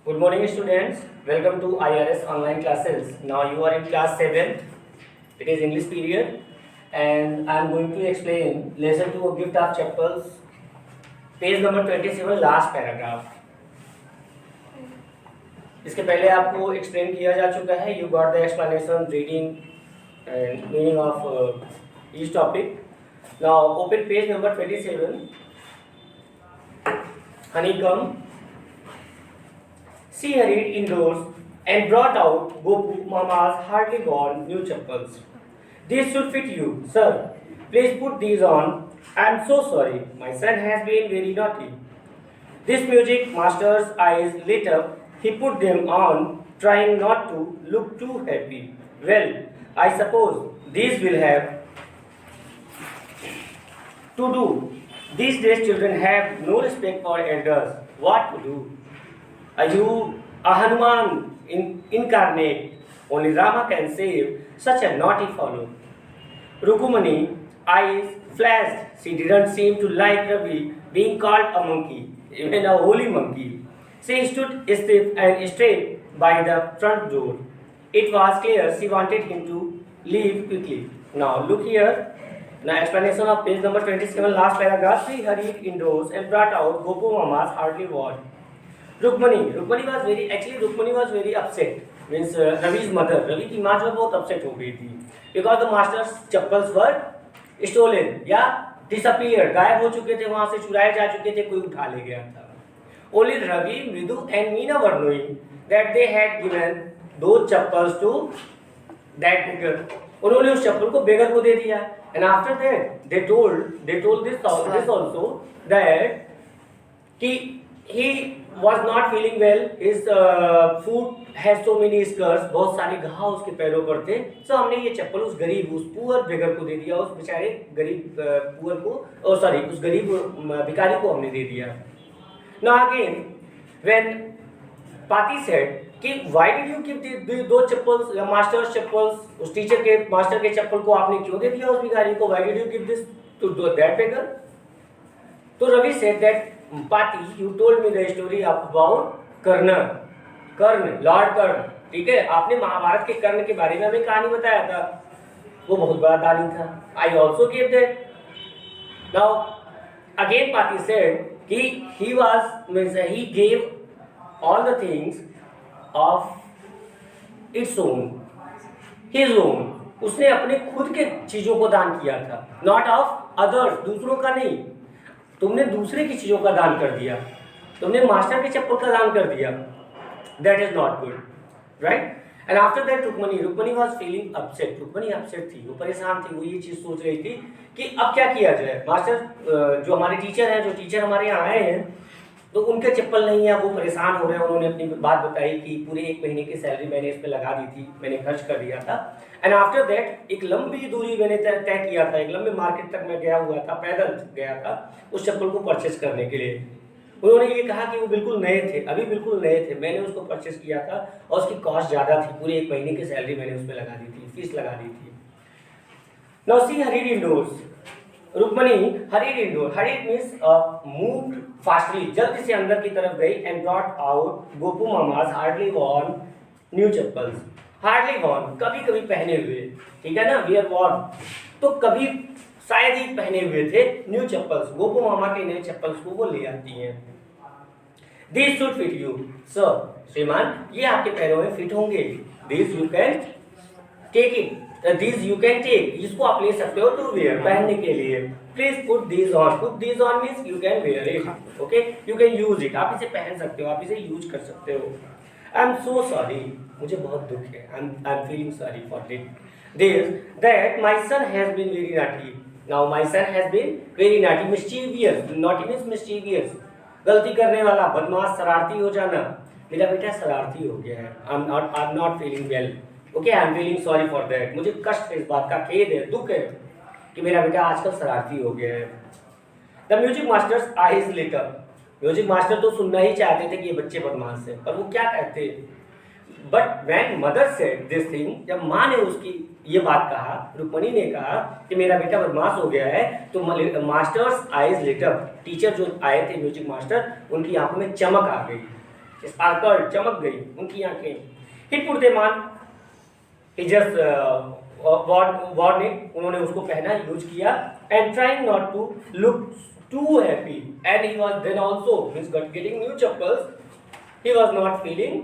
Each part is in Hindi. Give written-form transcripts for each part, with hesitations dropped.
Good morning, students. Welcome to IRS online classes. Now you are in class 7. It is English period, and I am going to explain lesson 2 of gift of chapels, page number 27, last paragraph. इसके पहले आपको एक्सप्लेन किया जा चुका है. You got the explanation, reading and meaning of each topic. Now open page number 27. Honeycomb. She hurried indoors and brought out Gopu Mama's hardly worn new chappals. These should fit you, sir. Please put these on. I am so sorry. My son has been very naughty. This music master's eyes lit up. He put them on, trying not to look too happy. Well, I suppose these will have to do. These days children have no respect for elders. What to do? Are you a Hanuman incarnate? Only Rama can save such a naughty fellow. Rukumani eyes flashed. She didn't seem to like Ravi being called a monkey, even a holy monkey. She stood stiff and straight by the front door. It was clear she wanted him to leave quickly. Now look here. Now explanation of page number 27, last paragraph. She hurried indoors and brought out Gopu Mama's hardly worn. Rukmani was very upset. Means Ravi's mother, Ravi की माँ जो है बहुत upset हो गई थी. Because the master's chappals were stolen या disappeared, गायब हो चुके थे, वहाँ से चुराए जा चुके थे, कोई उठा ले गया था. Only Ravi, Mridu and Meena were knowing that they had given those chappals to that beggar. उन्होंने उस चप्पल को बेगर को दे दिया. And after that they told this also that कि he was not feeling well. His foot has so many scars. बहुत सारे घाव उसके पैरों पर थे. So हमने ये चप्पल उस गरीब, उस पुअर बेगर को दे दिया, उस बेचारे गरीब पुअर को, उस गरीब भिखारी को हमने दे दिया. Now again, when Pati said कि why did you give दो चप्पल्स, मास्टर्स चप्पल्स, उस टीचर के मास्टर के चप्पल को आपने क्यों दे दिया उस भिखारी को? Why did you give this to that beggar? तो Ravi said that Pati, you told me the story about Karna, lord Karna. ठीक है, आपने महाभारत के कर्ण के बारे में हमें कहानी बताया था. वो बहुत बड़ा दानी था. I also gave that. Now again Pati said कि he gave all the things of its own, his own. उसने अपने खुद के चीजों को दान किया था. Not of others, दूसरों का नहीं. तुमने दूसरे की चीजों का दान कर दिया, तुमने मास्टर के चप्पल का दान कर दिया. That is not good, right? And after that Rukmani was feeling upset. Rukmani upset थी, वो परेशान थी. वो ये चीज सोच रही थी कि अब क्या किया जाए. मास्टर जो हमारे टीचर हैं, जो टीचर हमारे यहाँ आए हैं, तो उनके चप्पल नहीं है, वो परेशान हो रहे हैं. उन्होंने अपनी बात बताई कि पूरे 1 महीने की सैलरी मैंने इस पे लगा दी थी, मैंने खर्च कर दिया था. एंड आफ्टर दैट एक लंबी दूरी मैंने तय किया था, एक लंबे मार्केट तक मैं गया हुआ था, पैदल गया था उस चप्पल को परचेस करने के लिए. उन्होंने ये कहा कि वो बिल्कुल नए थे, अभी बिल्कुल नए थे. मैंने उसको परचेस किया था और उसकी कॉस्ट ज़्यादा थी. पूरे 1 महीने की सैलरी मैंने उस पर लगा दी थी, फीस लगा दी थी. Now she hurried indoors. Rukmani hurried indoor. Hurried means moved fastly, जल्दी से अंदर की तरफ गई. And brought out Gopu mama's hardly worn new chappals. Hardly worn, कभी कभी पहने हुए, ठीक है ना, वियर वॉर्न, तो कभी शायद ही पहने हुए थे न्यू चप्पल्स. गोपू मामा के नए चप्पल्स को वो ले आती हैं. These should fit you, sir. श्रीमान, ये आपके पैरों में फिट होंगे. These you can take it. These you can take. इसको आप ले सकते हो to wear, पहनने के लिए. Please put these on. Put these on means you can wear it. Okay? You can use it. आप इसे पहन सकते हो, आप इसे यूज कर सकते हो. I'm so sorry. मुझे बहुत दुख है. I'm feeling sorry for this. That my son has been very naughty. Now my son has been very naughty. Mischievous. Naughty means mischievous. गलती करने वाला, बदमाश, शरारती हो जाना. मेरा बेटा शरारती हो गया है. I'm not feeling well. Okay, I'm feeling sorry for that. मुझे कष्ट है, इस बात का खेद है, दुख है कि मेरा बेटा आजकल शरारती हो गया है. The music master's eyes lit up. Music master तो सुनना ही चाहते थे कि ये बच्चे बदमाश हैं, पर वो क्या कहते. But when mother said this thing, जब माँ ने उसकी ये बात कहा, रुक्मणी ने कहा कि मेरा बेटा बदमाश हो गया है, तो master's eyes lit up. Teacher जो आए थे म्यूजिक मास्टर, उनकी आंखों में चमक आ गई. sparkled, चमक गई उनकी आंखें. He put them on. He just worn it. उन्होंने उसको पहना, यूज किया. And trying not to look too happy. And he was then also, means getting new chappals. He was not feeling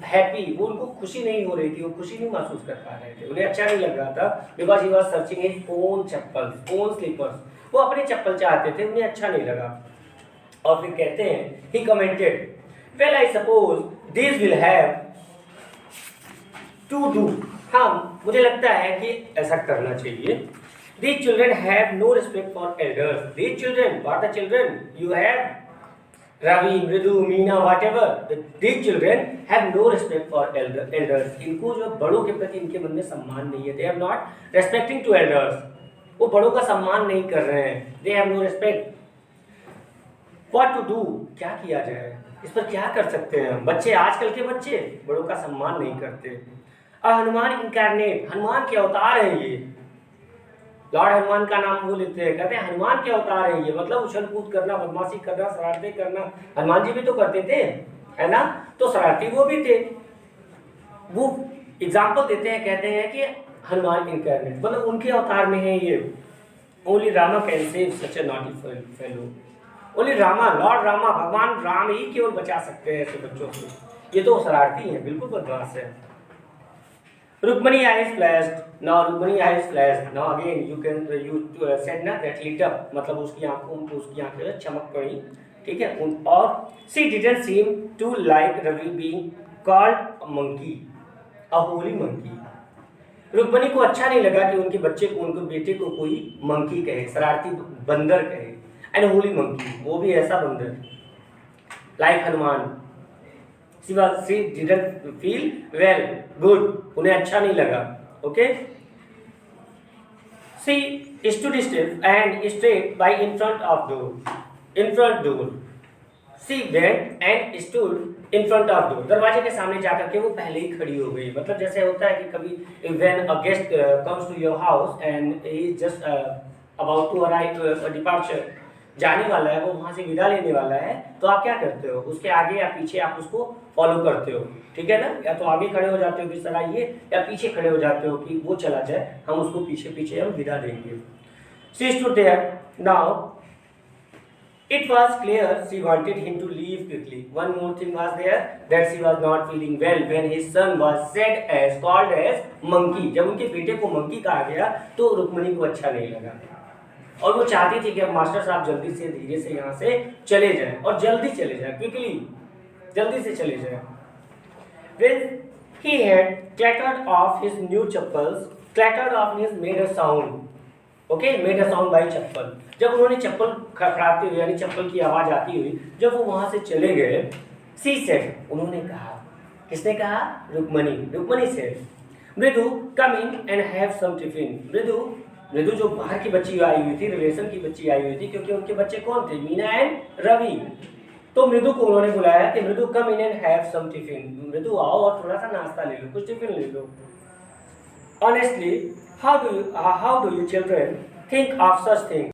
happy. वो उनको खुशी नहीं हो रही थी, वो खुशी नहीं महसूस कर पा रहे थे, उन्हें अच्छा नहीं लग रहा था. Because he was searching his own chappals, own slippers. वो अपने चप्पल चाहते थे, उन्हें अच्छा नहीं लगा. और फिर कहते हैं, he commented, well I suppose these will have to do. हाँ, मुझे लगता है कि ऐसा करना चाहिए. These children have no respect for elders. These children, what are children? You have Ravi, Mridu, Meena, whatever. These children have no respect for elders. इनको जो बड़ों के प्रति इनके मन में सम्मान नहीं है. They are not respecting to elders. वो बड़ों का सम्मान नहीं कर रहे हैं. They have no respect. What to do? क्या किया जाए? इस पर क्या कर सकते हैं हम? बच्चे, आजकल के बच्चे बड़ों का सम्मान नहीं करते. हनुमान इनकारनेट, हनुमान के अवतार है ये. लॉर्ड हनुमान का नाम वो लेते हैं, कहते हैं हनुमान के अवतार है ये. मतलब उछल कूद करना, बदमाशी करना, शरारतें करना, हनुमान जी भी तो करते थे, है ना? तो शरारती वो भी थे. वो एग्जाम्पल देते हैं, कहते हैं कि हनुमान इनकारनेट, मतलब उनके अवतार में है ये. Only Rama can save such a naughty fellow. Only Rama, Lord Rama, भगवान राम ही केवल बचा सकते हैं ऐसे बच्चों को. ये तो शरारती हैं, बिल्कुल बदमाश है. Rukmani eyes flashed. Now Rukmani eyes flashed. Now again you said ना that lit up, मतलब उसकी आंखें चमक पड़ी, ठीक है. और she didn't seem to like Ravi being called a monkey, a holy monkey. Rukmini को अच्छा नहीं लगा कि उनके बच्चे को, उनके बेटे को कोई मंकी कहे, शरारती बंदर कहे. एंड होली मंकी, वो भी ऐसा बंदर, like Hanuman. She didn't feel well, good. उन्हें अच्छा नहीं लगा. Okay. She stood still and straight by in front door. She went and stood in front of door. दरवाजे के सामने जाकर के वो पहले ही खड़ी हो गई. मतलब जैसे होता है कि कभी when a guest comes to your house and he is just about to arrive departure, जाने वाला है, वो वहाँ से विदा लेने वाला है, तो आप क्या करते हो? उसके आगे या पीछे आप उसको फॉलो करते हो, ठीक है ना? या तो आगे खड़े हो जाते हो कि सर आइए, या पीछे खड़े हो जाते हो कि वो चला जाए, हम उसको पीछे पीछे हम विदा देंगे. She stood there. Now it was clear she wanted him to leave quickly. One more thing was there, that she was not feeling well when his son was called as monkey. जब उनके बेटे को मंकी कहा गया तो रुक्मणी को अच्छा नहीं लगा, और वो चाहती थी कि अब मास्टर साहब जल्दी से धीरे से यहाँ से चले जाएं, और जल्दी चले जाएं, क्विकली, जल्दी से चले जाएं. When he had clattered off his new chappals, clattered off means made a sound, okay, made a sound by चप्पल. जब उन्होंने चप्पल खड़खड़ाते हुए, यानी चप्पल की आवाज आती हुई जब वो वहाँ से चले गए, she said, उन्होंने कहा, किसने कहा? रुक्मणी said, मृदु come in and have some tiffin. मृदु जो बाहर की बच्ची आई हुई थी, रिलेशन की बच्ची आई हुई थी, क्योंकि उनके बच्चे कौन थे? मीना एंड रवि. तो मृदु को उन्होंने बुलाया कि Mridu come in and have some tiffin. Mridu आओ और थोड़ा सा नाश्ता ले लो, कुछ टिफिन ले लो. Honestly, how do you children think of such thing?